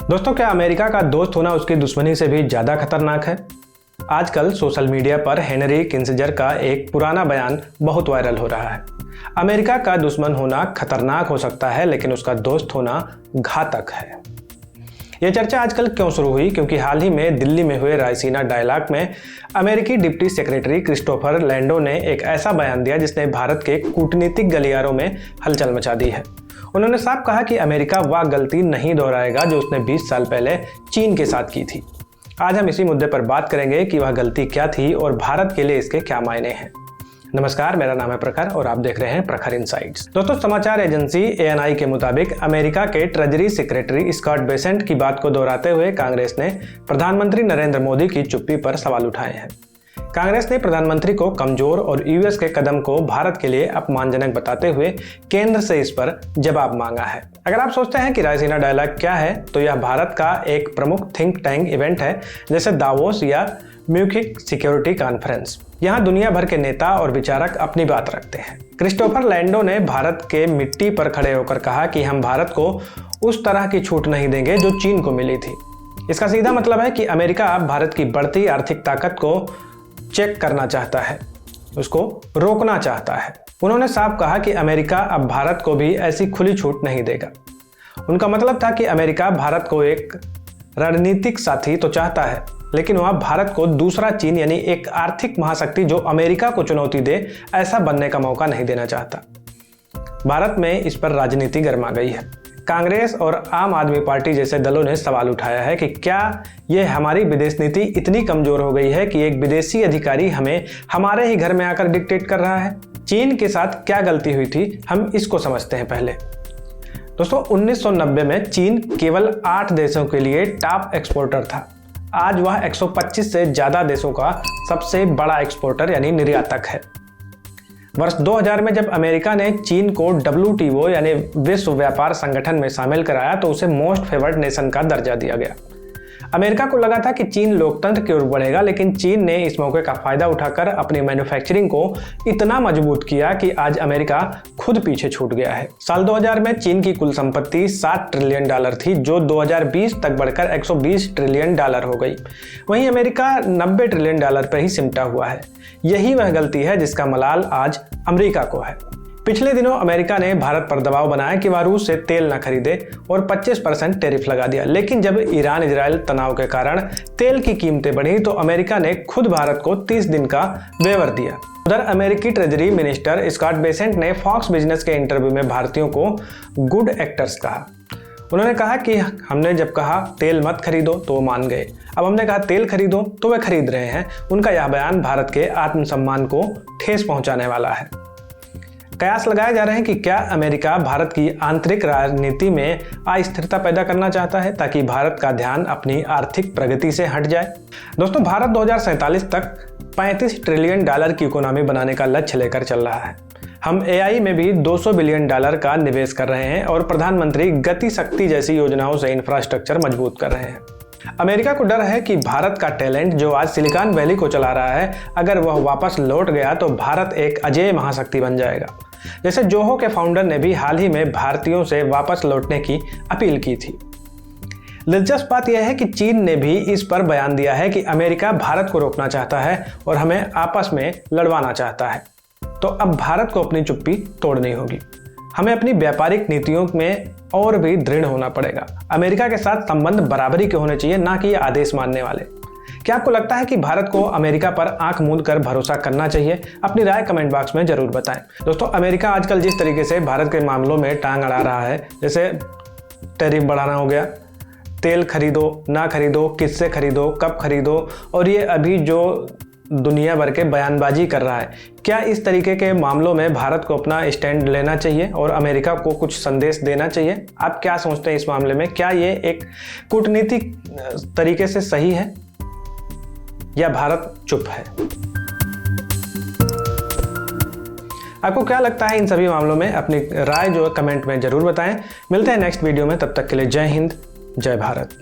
दोस्तों, क्या अमेरिका का दोस्त होना उसकी दुश्मनी से भी ज़्यादा खतरनाक है? आजकल सोशल मीडिया पर हेनरी किसिंजर का एक पुराना बयान बहुत वायरल हो रहा है। अमेरिका का दुश्मन होना खतरनाक हो सकता है, लेकिन उसका दोस्त होना घातक है। यह चर्चा आजकल क्यों शुरू हुई? क्योंकि हाल ही में दिल्ली में हुए रायसीना डायलॉग में अमेरिकी डिप्टी सेक्रेटरी क्रिस्टोफर लैंडो ने एक ऐसा बयान दिया जिसने भारत के कूटनीतिक गलियारों में हलचल मचा दी है। उन्होंने साफ कहा कि अमेरिका वह गलती नहीं दोहराएगा जो उसने 20 साल पहले चीन के साथ की थी। आज हम इसी मुद्दे पर बात करेंगे कि वह गलती क्या थी और भारत के लिए इसके क्या मायने हैं। नमस्कार, मेरा नाम है प्रखर और आप देख रहे हैं प्रखर इनसाइट्स। दोस्तों, समाचार एजेंसी ANI के मुताबिक अमेरिका के ट्रेजरी सेक्रेटरी स्कॉट बेसेंट की बात को दोहराते हुए कांग्रेस ने प्रधानमंत्री नरेंद्र मोदी की चुप्पी पर सवाल उठाए हैं। कांग्रेस ने प्रधानमंत्री को कमजोर और US के कदम को भारत के लिए अपमानजनक बताते हुए केंद्र से इस पर जवाब मांगा है। अगर आप सोचते हैं कि रायसीना डायलॉग क्या है, तो यह भारत का एक प्रमुख थिंक टैंक इवेंट है, जैसे दावोस या म्यूनिख सिक्योरिटी कॉन्फ्रेंस। यहाँ दुनिया भर के नेता और विचारक अपनी बात रखते हैं। क्रिस्टोफर लैंडो ने भारत के मिट्टी पर खड़े होकर कहा कि हम भारत को उस तरह की छूट नहीं देंगे जो चीन को मिली थी। इसका सीधा मतलब है कि अमेरिका भारत की बढ़ती आर्थिक ताकत को चेक करना चाहता है, उसको रोकना चाहता है। उन्होंने साफ कहा कि अमेरिका अब भारत को भी ऐसी खुली छूट नहीं देगा। उनका मतलब था कि अमेरिका भारत को एक रणनीतिक साथी तो चाहता है, लेकिन वह भारत को दूसरा चीन यानी एक आर्थिक महाशक्ति जो अमेरिका को चुनौती दे, ऐसा बनने का मौका नहीं देना चाहता। भारत में इस पर राजनीति गर्मा गई है। कांग्रेस और आम आदमी पार्टी जैसे दलों ने सवाल उठाया है कि क्या यह हमारी विदेश नीति इतनी कमजोर हो गई है कि एक विदेशी अधिकारी हमें हमारे ही घर में आकर डिक्टेट कर रहा है। चीन के साथ क्या गलती हुई थी, हम इसको समझते हैं पहले। दोस्तों, 1990 में चीन केवल 8 देशों के लिए टॉप एक्सपोर्टर था। आज वह 125 से ज्यादा देशों का सबसे बड़ा एक्सपोर्टर यानी निर्यातक है। वर्ष 2000 में जब अमेरिका ने चीन को WTO यानी विश्व व्यापार संगठन में शामिल कराया, तो उसे मोस्ट फेवर्ड नेशन का दर्जा दिया गया। अमेरिका को लगा था कि चीन लोकतंत्र की ओर बढ़ेगा, लेकिन चीन ने इस मौके का फायदा उठाकर अपनी मैन्युफैक्चरिंग को इतना मजबूत किया कि आज अमेरिका खुद पीछे छूट गया है। साल 2000 में चीन की कुल संपत्ति $7 ट्रिलियन थी, जो 2020 तक बढ़कर $120 ट्रिलियन हो गई। वहीं अमेरिका $90 ट्रिलियन पर ही सिमटा हुआ है। यही वह गलती है जिसका मलाल आज अमेरिका को है। पिछले दिनों अमेरिका ने भारत पर दबाव बनाया कि वह रूस से तेल न खरीदे और 25% टैरिफ लगा दिया, लेकिन जब ईरान इजराइल तनाव के कारण तेल की कीमतें बढ़ी तो अमेरिका ने खुद भारत को 30 दिन का वेवर दिया। उधर अमेरिकी ट्रेजरी मिनिस्टर स्कॉट बेसेंट ने फॉक्स बिजनेस के इंटरव्यू में भारतीयों को गुड एक्टर्स कहा। उन्होंने कहा कि हमने जब कहा तेल मत खरीदो तो वो मान गए, अब हमने कहा तेल खरीदो तो वे खरीद रहे हैं। उनका यह बयान भारत के आत्मसम्मान को ठेस पहुंचाने वाला है। कयास लगाए जा रहे हैं कि क्या अमेरिका भारत की आंतरिक राजनीति में अस्थिरता पैदा करना चाहता है ताकि भारत का ध्यान अपनी आर्थिक प्रगति से हट जाए। दोस्तों, भारत 2047 तक $35 ट्रिलियन की इकोनॉमी बनाने का लक्ष्य लेकर चल रहा है। हम AI में भी $200 बिलियन का निवेश कर रहे हैं और प्रधानमंत्री गति शक्ति जैसी योजनाओं से इंफ्रास्ट्रक्चर मजबूत कर रहे हैं। अमेरिका को डर है कि भारत का टैलेंट जो आज सिलिकॉन वैली को चला रहा है, अगर वह वापस लौट गया तो भारत एक अजेय महाशक्ति बन जाएगा। जैसे जोहो के फाउंडर ने भी हाल ही में भारतीयों से वापस लौटने की अपील की थी। दिलचस्प बात यह है कि चीन ने भी इस पर बयान दिया है कि अमेरिका भारत को रोकना चाहता है और हमें आपस में लड़वाना चाहता है। तो अब भारत को अपनी चुप्पी तोड़नी होगी। हमें अपनी व्यापारिक नीतियों में और भी दृढ़ होना पड़ेगा। अमेरिका के साथ संबंध बराबरी के होने चाहिए, ना कि आदेश मानने वाले। क्या आपको लगता है कि भारत को अमेरिका पर आंख मूंद कर भरोसा करना चाहिए? अपनी राय कमेंट बॉक्स में जरूर बताएं। दोस्तों, अमेरिका आजकल जिस तरीके से भारत के मामलों में टांग अड़ा रहा है, जैसे टैरिफ बढ़ाना हो गया, तेल खरीदो ना खरीदो, किससे खरीदो, कब खरीदो, और ये अभी जो दुनिया भर के बयानबाजी कर रहा है, क्या इस तरीके के मामलों में भारत को अपना स्टैंड लेना चाहिए और अमेरिका को कुछ संदेश देना चाहिए? आप क्या सोचते हैं इस मामले में? क्या ये एक कूटनीतिक तरीके से सही है या भारत चुप है? आपको क्या लगता है इन सभी मामलों में? अपनी राय जो कमेंट में जरूर बताएं। मिलते हैं नेक्स्ट वीडियो में, तब तक के लिए जय हिंद, जय भारत।